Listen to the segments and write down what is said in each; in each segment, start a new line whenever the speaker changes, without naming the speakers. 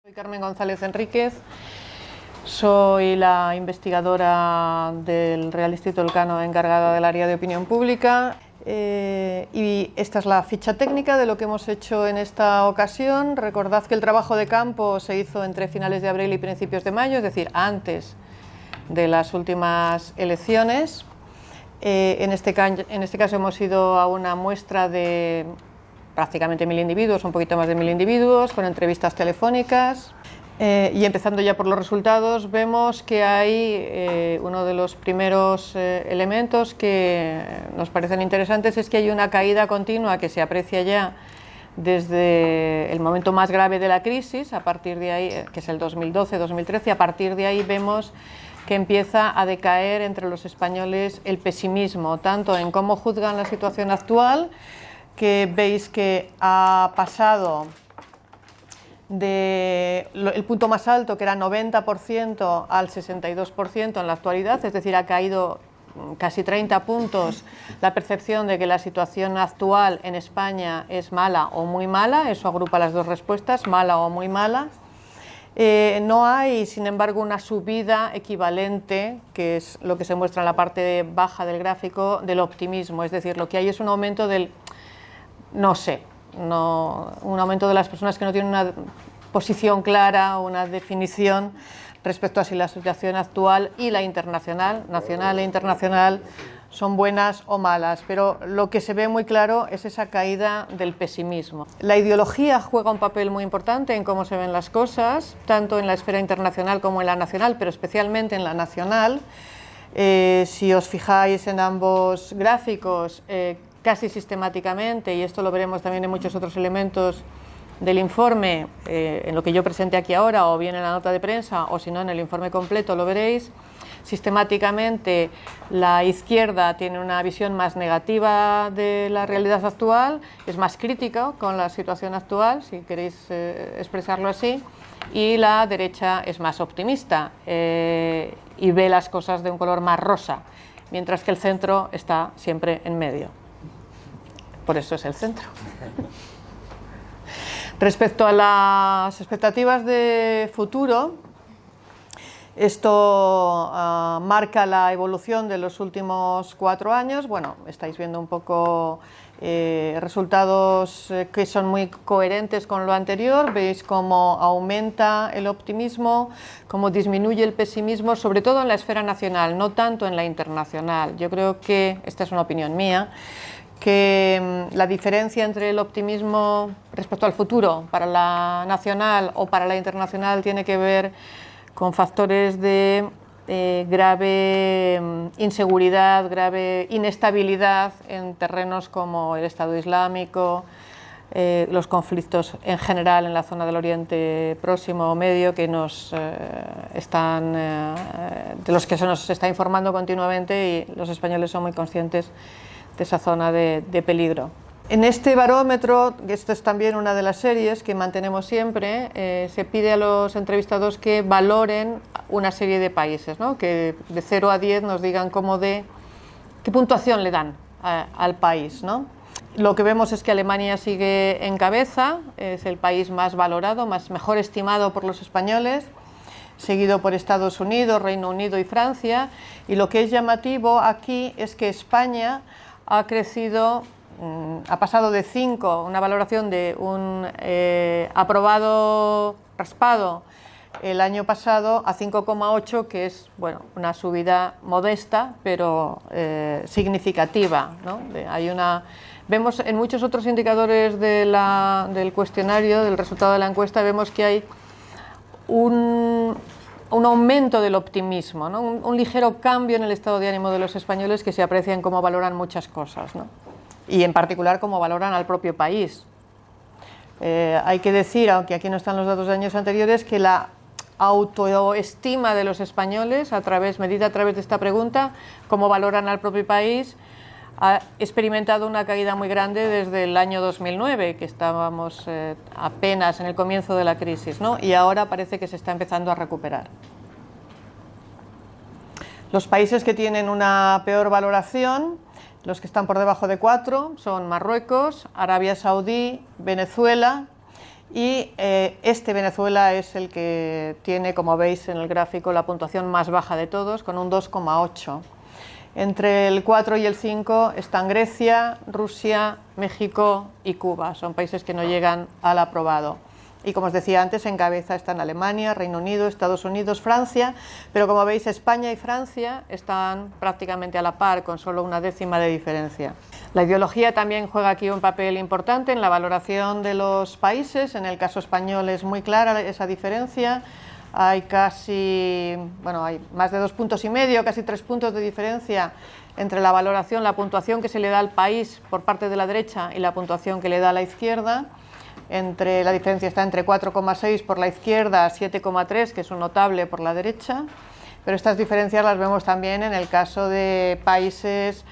Soy Carmen González Enríquez, soy la investigadora del Real Instituto Elcano encargada del área de opinión pública y esta es la ficha técnica de lo que hemos hecho en esta ocasión. Recordad que el trabajo de campo se hizo entre finales de abril y principios de mayo, es decir, antes de las últimas elecciones. En este caso hemos ido a una muestra de prácticamente 1000 individuos, un poquito más de 1000 individuos, con entrevistas telefónicas. Y empezando ya por los resultados, vemos que hay uno de los primeros elementos que nos parecen interesantes, es que hay una caída continua que se aprecia ya desde el momento más grave de la crisis, a partir de ahí, que es el 2012-2013, a partir de ahí vemos que empieza a decaer entre los españoles el pesimismo, tanto en cómo juzgan la situación actual, que veis que ha pasado del punto más alto, que era 90%, al 62% en la actualidad, es decir, ha caído casi 30 puntos la percepción de que la situación actual en España es mala o muy mala. Eso agrupa las dos respuestas, mala o muy mala. No hay, sin embargo, una subida equivalente, que es lo que se muestra en la parte baja del gráfico, del optimismo, es decir, lo que hay es un aumento del no sé, un aumento de las personas que no tienen una posición clara, una definición respecto a si la situación actual y la internacional, nacional e internacional, son buenas o malas, pero lo que se ve muy claro es esa caída del pesimismo. La ideología juega un papel muy importante en cómo se ven las cosas, tanto en la esfera internacional como en la nacional, pero especialmente en la nacional. Si os fijáis en ambos gráficos, casi sistemáticamente, y esto lo veremos también en muchos otros elementos del informe, en lo que yo presenté aquí ahora, o bien en la nota de prensa, o si no en el informe completo lo veréis, sistemáticamente la izquierda tiene una visión más negativa de la realidad actual, es más crítica con la situación actual, si queréis expresarlo así, y la derecha es más optimista y ve las cosas de un color más rosa, mientras que el centro está siempre en medio. Por eso es el centro. Respecto a las expectativas de futuro, esto marca la evolución de los últimos 4 años. Bueno, estáis viendo un poco resultados que son muy coherentes con lo anterior. Veis cómo aumenta el optimismo, cómo disminuye el pesimismo, sobre todo en la esfera nacional, no tanto en la internacional. Yo creo que, esta es una opinión mía, que la diferencia entre el optimismo respecto al futuro para la nacional o para la internacional tiene que ver con factores de grave inseguridad, grave inestabilidad en terrenos como el Estado Islámico, los conflictos en general en la zona del Oriente Próximo o Medio, que de los que se nos está informando continuamente, y los españoles son muy conscientes de esa zona de peligro. En este barómetro, que esto es también una de las series que mantenemos siempre, se pide a los entrevistados que valoren una serie de países, ¿no? Que de 0 a 10 nos digan qué puntuación le dan al país, ¿no? Lo que vemos es que Alemania sigue en cabeza, es el país más valorado, mejor estimado por los españoles, seguido por Estados Unidos, Reino Unido y Francia, y lo que es llamativo aquí es que España ha crecido, ha pasado de 5, una valoración de un aprobado raspado el año pasado, a 5,8, que es, bueno, una subida modesta, pero significativa, ¿no? Vemos en muchos otros indicadores del cuestionario, del resultado de la encuesta, vemos que hay un aumento del optimismo, ¿no? Un ligero cambio en el estado de ánimo de los españoles, que se aprecia en cómo valoran muchas cosas, ¿no? Y en particular cómo valoran al propio país. Hay que decir, aunque aquí no están los datos de años anteriores, que la autoestima de los españoles, medida a través de esta pregunta, cómo valoran al propio país, ha experimentado una caída muy grande desde el año 2009, que estábamos apenas en el comienzo de la crisis, ¿no? Y ahora parece que se está empezando a recuperar. Los países que tienen una peor valoración, los que están por debajo de 4, son Marruecos, Arabia Saudí, Venezuela y este Venezuela es el que tiene, como veis en el gráfico, la puntuación más baja de todos, con un 2,8. Entre el 4 y el 5 están Grecia, Rusia, México y Cuba. Son países que no llegan al aprobado. Y como os decía antes, en cabeza están Alemania, Reino Unido, Estados Unidos, Francia, pero como veis España y Francia están prácticamente a la par, con solo una décima de diferencia. La ideología también juega aquí un papel importante en la valoración de los países. En el caso español es muy clara esa diferencia. Hay hay más de 2,5 puntos, casi 3 puntos de diferencia entre la valoración, la puntuación que se le da al país por parte de la derecha y la puntuación que le da a la izquierda. La diferencia está entre 4,6 por la izquierda, 7,3, que es un notable, por la derecha, pero estas diferencias las vemos también en el caso de países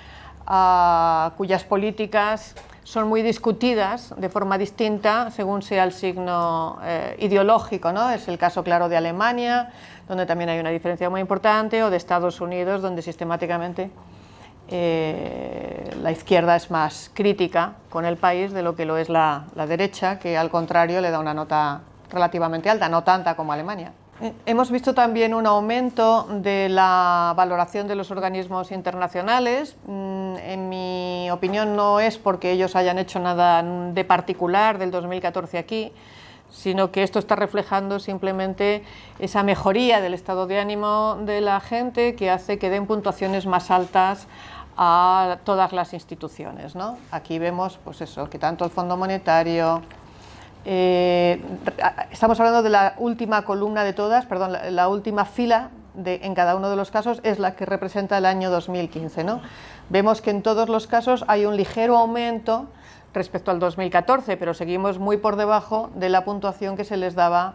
cuyas políticas son muy discutidas de forma distinta según sea el signo ideológico, ¿no? Es el caso claro de Alemania, donde también hay una diferencia muy importante, o de Estados Unidos, donde sistemáticamente la izquierda es más crítica con el país de lo que lo es la derecha, que al contrario le da una nota relativamente alta, no tanta como Alemania. Hemos visto también un aumento de la valoración de los organismos internacionales. En mi opinión no es porque ellos hayan hecho nada de particular del 2014 aquí, sino que esto está reflejando simplemente esa mejoría del estado de ánimo de la gente, que hace que den puntuaciones más altas a todas las instituciones, ¿no? Aquí vemos pues eso, que tanto el Fondo Monetario, estamos hablando de la última columna de todas, perdón, la última fila en cada uno de los casos es la que representa el año 2015, ¿no? Vemos que en todos los casos hay un ligero aumento respecto al 2014, pero seguimos muy por debajo de la puntuación que se les daba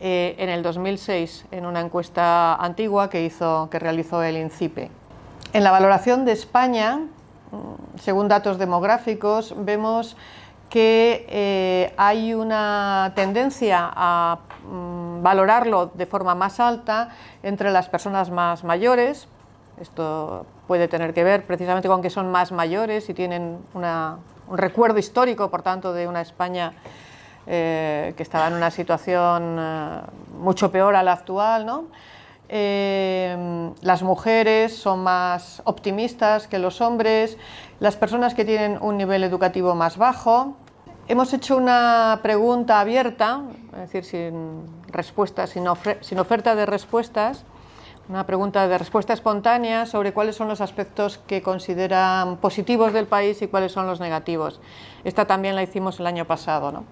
en el 2006 en una encuesta antigua que realizó el INCIPE. En la valoración de España, según datos demográficos, vemos que hay una tendencia a valorarlo de forma más alta entre las personas más mayores. Esto puede tener que ver precisamente con que son más mayores y tienen un recuerdo histórico, por tanto, de una España que estaba en una situación mucho peor a la actual, ¿no? Las mujeres son más optimistas que los hombres, las personas que tienen un nivel educativo más bajo. Hemos hecho una pregunta abierta, es decir, sin respuestas, sin oferta de respuestas, una pregunta de respuesta espontánea sobre cuáles son los aspectos que consideran positivos del país y cuáles son los negativos. Esta también la hicimos el año pasado, ¿no?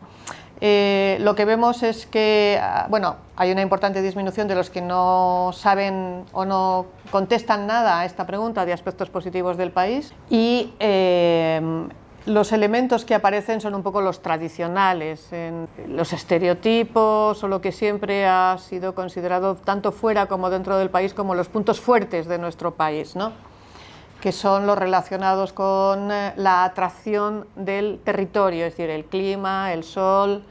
Lo que vemos es que hay una importante disminución de los que no saben o no contestan nada a esta pregunta de aspectos positivos del país, y los elementos que aparecen son un poco los tradicionales, los estereotipos o lo que siempre ha sido considerado tanto fuera como dentro del país como los puntos fuertes de nuestro país, ¿no? Que son los relacionados con la atracción del territorio, es decir, el clima, el sol,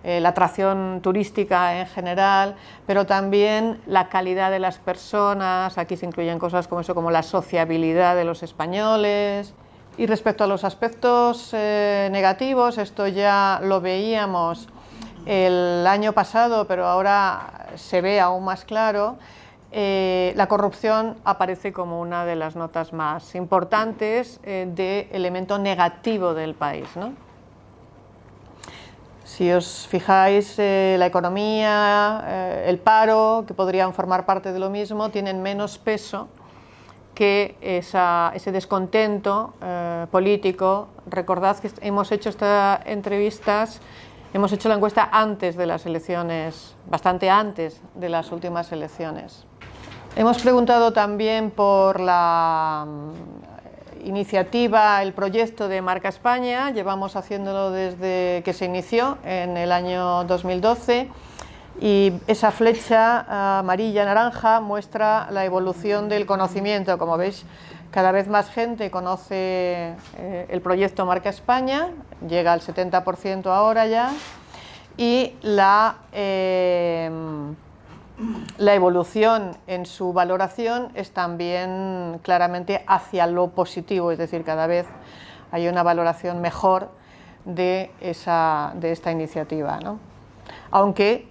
la atracción turística en general, pero también la calidad de las personas. Aquí se incluyen cosas como eso, como la sociabilidad de los españoles. Y respecto a los aspectos negativos, esto ya lo veíamos el año pasado, pero ahora se ve aún más claro. La corrupción aparece como una de las notas más importantes de elemento negativo del país, ¿no? Si os fijáis, la economía, el paro, que podrían formar parte de lo mismo, tienen menos peso que ese descontento político. Recordad que hemos hecho estas entrevistas, hemos hecho la encuesta antes de las elecciones, bastante antes de las últimas elecciones. Hemos preguntado también por la iniciativa, el proyecto de Marca España. Llevamos haciéndolo desde que se inició en el año 2012. Y esa flecha amarilla-naranja muestra la evolución del conocimiento. Como veis, cada vez más gente conoce el proyecto Marca España, llega al 70% ahora ya, y la evolución en su valoración es también claramente hacia lo positivo, es decir, cada vez hay una valoración mejor de esta iniciativa, ¿no? aunque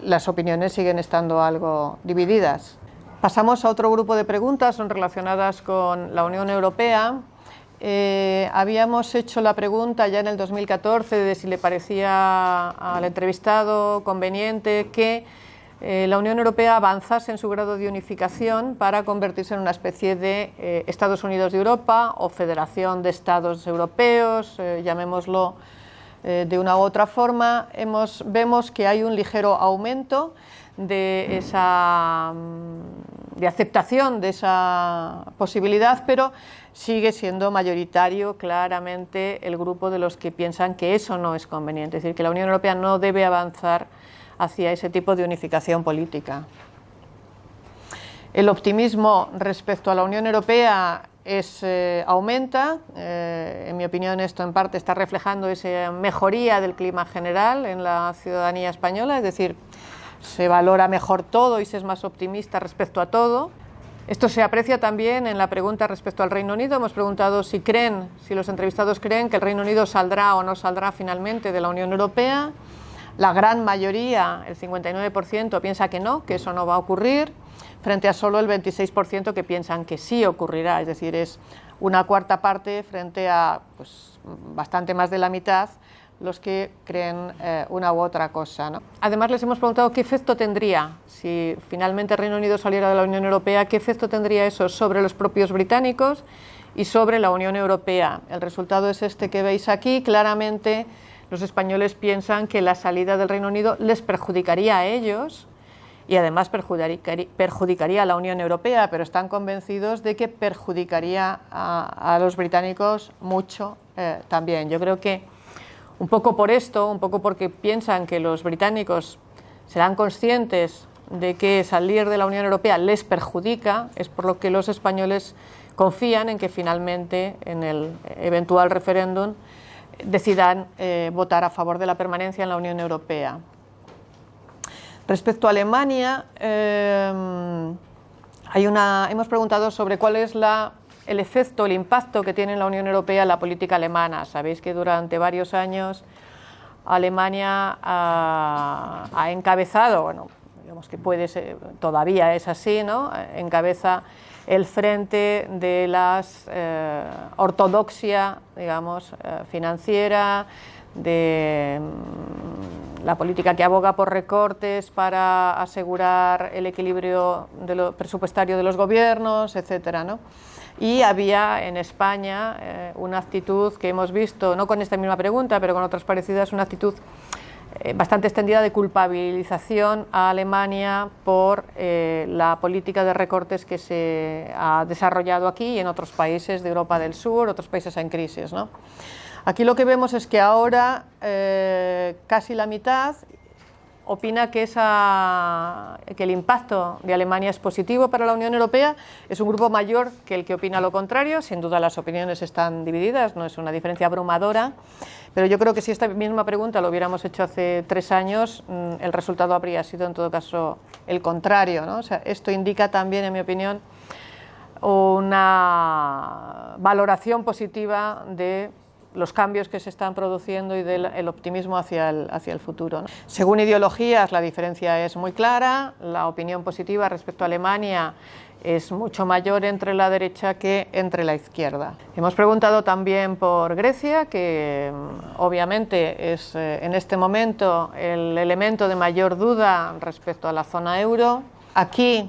las opiniones siguen estando algo divididas. Pasamos a otro grupo de preguntas, son relacionadas con la Unión Europea. Habíamos hecho la pregunta ya en el 2014 de si le parecía al entrevistado conveniente que la Unión Europea avanzase en su grado de unificación para convertirse en una especie de Estados Unidos de Europa o Federación de Estados Europeos, llamémoslo de una u otra forma. Vemos que hay un ligero aumento de aceptación de esa posibilidad, pero sigue siendo mayoritario claramente el grupo de los que piensan que eso no es conveniente, es decir, que la Unión Europea no debe avanzar hacia ese tipo de unificación política. El optimismo respecto a la Unión Europea aumenta. En mi opinión, esto en parte está reflejando esa mejoría del clima general en la ciudadanía española, es decir, se valora mejor todo y se es más optimista respecto a todo. Esto se aprecia también en la pregunta respecto al Reino Unido. Hemos preguntado si los entrevistados creen que el Reino Unido saldrá o no saldrá finalmente de la Unión Europea. La gran mayoría, el 59%, piensa que no, que eso no va a ocurrir, frente a solo el 26% que piensan que sí ocurrirá. Es decir, es una cuarta parte frente a bastante más de la mitad los que creen una u otra cosa, ¿no? Además, les hemos preguntado qué efecto tendría, si finalmente el Reino Unido saliera de la Unión Europea, qué efecto tendría eso sobre los propios británicos y sobre la Unión Europea. El resultado es este que veis aquí. Claramente, los españoles piensan que la salida del Reino Unido les perjudicaría a ellos y además perjudicaría a la Unión Europea, pero están convencidos de que perjudicaría a los británicos mucho también. Yo creo que un poco por esto, un poco porque piensan que los británicos serán conscientes de que salir de la Unión Europea les perjudica, es por lo que los españoles confían en que finalmente en el eventual referéndum decidan votar a favor de la permanencia en la Unión Europea. Respecto a Alemania, hemos preguntado sobre cuál es el efecto, el impacto que tiene en la Unión Europea en la política alemana. Sabéis que durante varios años Alemania ha encabezado, digamos que todavía es así, ¿no? Encabeza el frente de la ortodoxia, digamos, financiera, de la política que aboga por recortes para asegurar el equilibrio presupuestario de los gobiernos, etcétera, ¿no? Y había en España una actitud que hemos visto, no con esta misma pregunta, pero con otras parecidas, una actitud bastante extendida de culpabilización a Alemania por la política de recortes que se ha desarrollado aquí y en otros países de Europa del Sur, otros países en crisis, ¿no? Aquí lo que vemos es que ahora casi la mitad opina que el impacto de Alemania es positivo para la Unión Europea. Es un grupo mayor que el que opina lo contrario. Sin duda las opiniones están divididas, no es una diferencia abrumadora, pero yo creo que si esta misma pregunta lo hubiéramos hecho hace 3 años, el resultado habría sido en todo caso el contrario, ¿no? O sea, esto indica también, en mi opinión, una valoración positiva de los cambios que se están produciendo y del optimismo hacia el futuro, ¿no? Según ideologías, la diferencia es muy clara. La opinión positiva respecto a Alemania es mucho mayor entre la derecha que entre la izquierda. Hemos preguntado también por Grecia, que obviamente es en este momento el elemento de mayor duda respecto a la zona euro. Aquí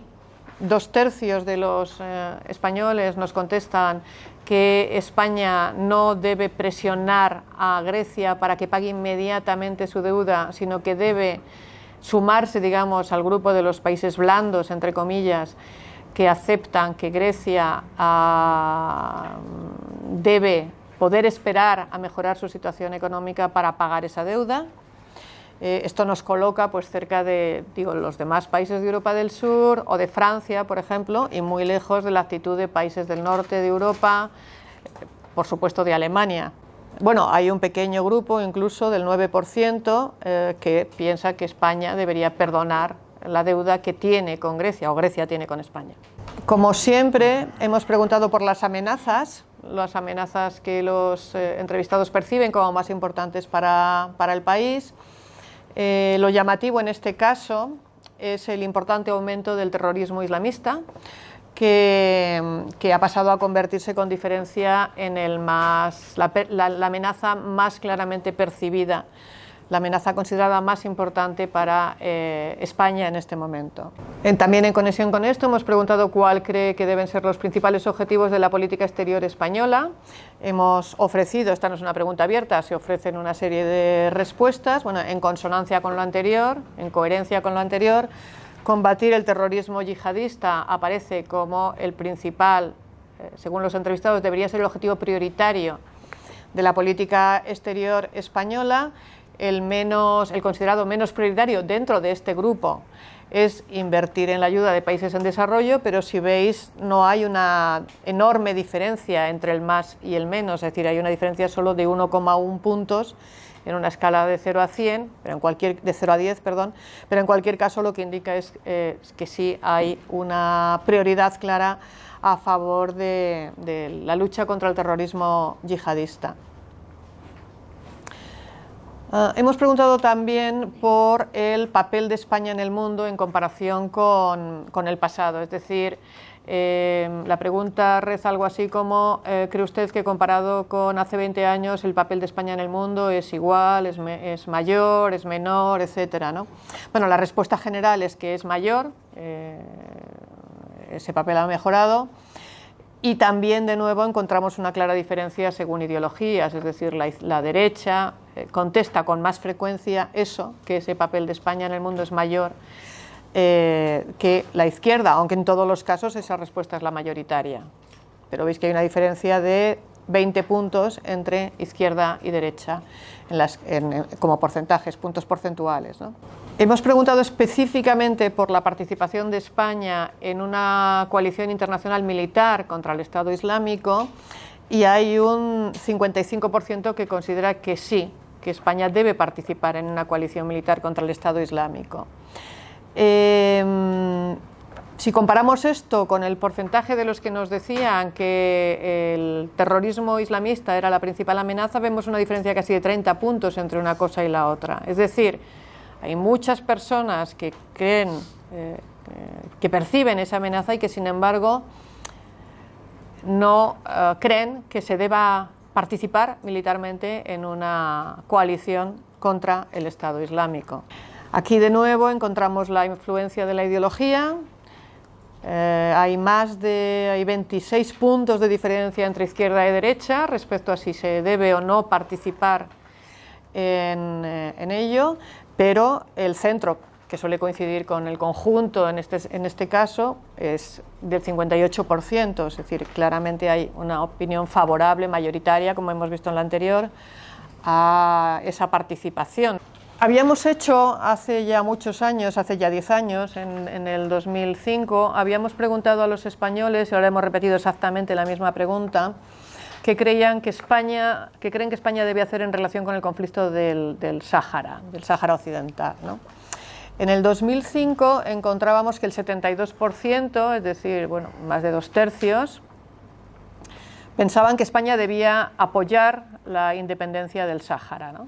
2/3 de los españoles nos contestan que España no debe presionar a Grecia para que pague inmediatamente su deuda, sino que debe sumarse, digamos, al grupo de los países blandos, entre comillas, que aceptan que Grecia debe poder esperar a mejorar su situación económica para pagar esa deuda. Esto nos coloca pues cerca de los demás países de Europa del Sur o de Francia, por ejemplo, y muy lejos de la actitud de países del norte de Europa, por supuesto de Alemania. Bueno, hay un pequeño grupo, incluso del 9%, que piensa que España debería perdonar la deuda que tiene con Grecia, o Grecia tiene con España. Como siempre, hemos preguntado por las amenazas. las amenazas que los entrevistados perciben como más importantes para el país. Lo llamativo en este caso es el importante aumento del terrorismo islamista, que ha pasado a convertirse con diferencia en la amenaza más claramente percibida, la amenaza considerada más importante para España en este momento. También en conexión con esto hemos preguntado cuál cree que deben ser los principales objetivos de la política exterior española. Hemos ofrecido, esta no es una pregunta abierta, se ofrecen una serie de respuestas, bueno, en consonancia con lo anterior, en coherencia con lo anterior. Combatir el terrorismo yihadista aparece como el principal, según los entrevistados, debería ser el objetivo prioritario de la política exterior española. El considerado menos prioritario dentro de este grupo es invertir en la ayuda de países en desarrollo, pero si veis no hay una enorme diferencia entre el más y el menos, es decir, hay una diferencia solo de 1,1 puntos en una escala de 0 a 100, de 0 a 10, perdón, pero en cualquier caso lo que indica es que sí hay una prioridad clara a favor de la lucha contra el terrorismo yihadista. Hemos preguntado también por el papel de España en el mundo en comparación con el pasado, es decir, la pregunta reza algo así como ¿cree usted que comparado con hace 20 años el papel de España en el mundo es igual, es mayor, es menor, etcétera, ¿no? Bueno, la respuesta general es que es mayor, ese papel ha mejorado. Y también, de nuevo, encontramos una clara diferencia según ideologías, es decir, la derecha contesta con más frecuencia eso, que ese papel de España en el mundo es mayor que la izquierda, aunque en todos los casos esa respuesta es la mayoritaria. Pero veis que hay una diferencia de 20 puntos entre izquierda y derecha como porcentajes, puntos porcentuales, ¿no? Hemos preguntado específicamente por la participación de España en una coalición internacional militar contra el Estado Islámico y hay un 55% que considera que sí, que España debe participar en una coalición militar contra el Estado Islámico. Si comparamos esto con el porcentaje de los que nos decían que el terrorismo islamista era la principal amenaza, vemos una diferencia casi de 30 puntos entre una cosa y la otra. Es decir, hay muchas personas que creen, que perciben esa amenaza y que sin embargo no creen que se deba participar militarmente en una coalición contra el Estado Islámico. Aquí de nuevo encontramos la influencia de la ideología. Hay 26 puntos de diferencia entre izquierda y derecha respecto a si se debe o no participar en ello, pero el centro, que suele coincidir con el conjunto en este caso, es del 58%, es decir, claramente hay una opinión favorable, mayoritaria, como hemos visto en la anterior, a esa participación. Habíamos hecho hace ya muchos años, hace ya 10 años, en el 2005, habíamos preguntado a los españoles, y ahora hemos repetido exactamente la misma pregunta, qué creen que España debe hacer en relación con el conflicto del Sáhara Occidental, ¿no? En el 2005 encontrábamos que el 72%, es decir, bueno, más de 2/3, pensaban que España debía apoyar la independencia del Sáhara, ¿no?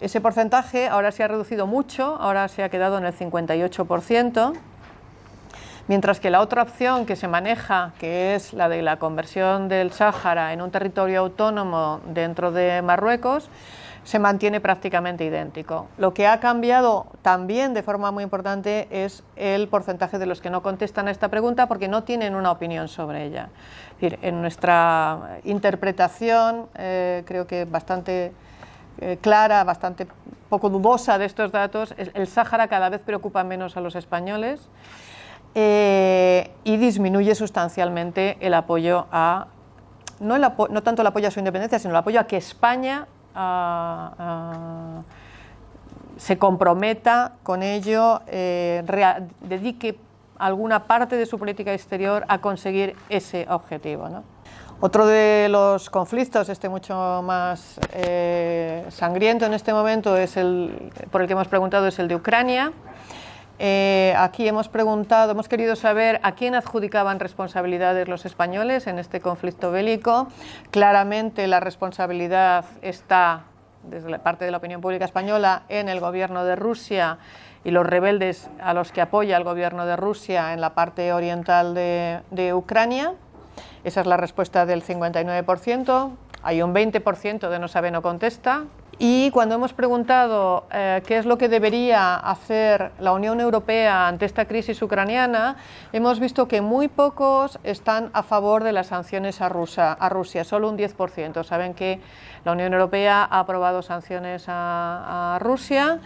Ese porcentaje ahora se ha reducido mucho, ahora se ha quedado en el 58%, mientras que la otra opción que se maneja, que es la de la conversión del Sáhara en un territorio autónomo dentro de Marruecos, se mantiene prácticamente idéntico. Lo que ha cambiado también de forma muy importante es el porcentaje de los que no contestan a esta pregunta porque no tienen una opinión sobre ella. Es decir, en nuestra interpretación, creo que bastante clara, bastante poco dudosa de estos datos, el Sáhara cada vez preocupa menos a los españoles y disminuye sustancialmente el apoyo a, no tanto el apoyo a su independencia, sino el apoyo a que España se comprometa con ello, dedique alguna parte de su política exterior a conseguir ese objetivo, ¿no? Otro de los conflictos, mucho más sangriento en este momento, por el que hemos preguntado, es el de Ucrania. Aquí hemos querido saber a quién adjudicaban responsabilidades los españoles en este conflicto bélico. Claramente la responsabilidad está, desde la parte de la opinión pública española, en el gobierno de Rusia y los rebeldes a los que apoya el gobierno de Rusia en la parte oriental de Ucrania. Esa es la respuesta del 59%. Hay un 20% de no sabe, no contesta. Y cuando hemos preguntado qué es lo que debería hacer la Unión Europea ante esta crisis ucraniana, hemos visto que muy pocos están a favor de las sanciones a Rusia, solo un 10%. Saben que la Unión Europea ha aprobado sanciones a Rusia.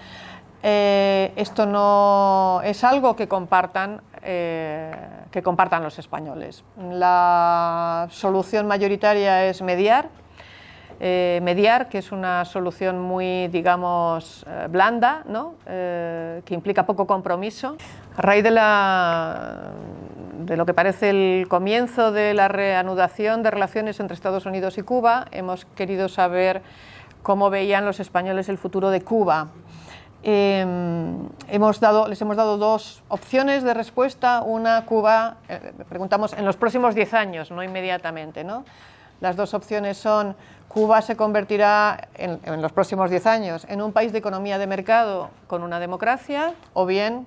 Esto no es algo que compartan los españoles. La solución mayoritaria es mediar, que es una solución muy, digamos, blanda, ¿no? Que implica poco compromiso. A raíz de lo que parece el comienzo de la reanudación de relaciones entre Estados Unidos y Cuba, hemos querido saber cómo veían los españoles el futuro de Cuba. Les hemos dado dos opciones de respuesta. Una, Cuba, preguntamos en los próximos 10 años, no inmediatamente, ¿no? Las dos opciones son: Cuba se convertirá en los próximos 10 años en un país de economía de mercado con una democracia, o bien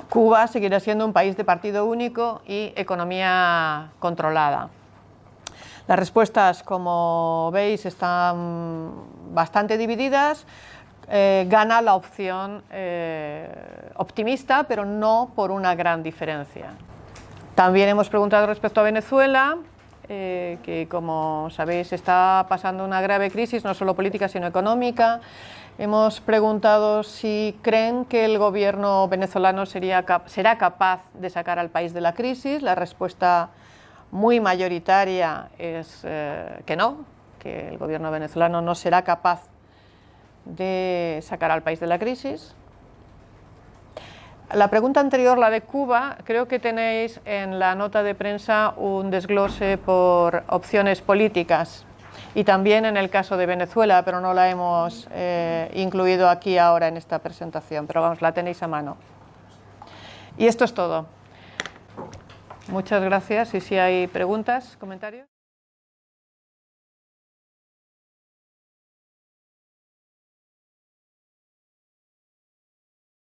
Cuba seguirá siendo un país de partido único y economía controlada. Las respuestas, como veis, están bastante divididas. Gana la opción optimista, pero no por una gran diferencia. También hemos preguntado respecto a Venezuela, que, como sabéis, está pasando una grave crisis, no solo política sino económica. Hemos preguntado si creen que el gobierno venezolano será capaz de sacar al país de la crisis. La respuesta muy mayoritaria es que no, que el gobierno venezolano no será capaz de sacar al país de la crisis. La pregunta anterior, la de Cuba, creo que tenéis en la nota de prensa un desglose por opciones políticas, y también en el caso de Venezuela, pero no la hemos incluido aquí ahora en esta presentación, pero vamos, la tenéis a mano. Y esto es todo. Muchas gracias, y si hay preguntas, comentarios.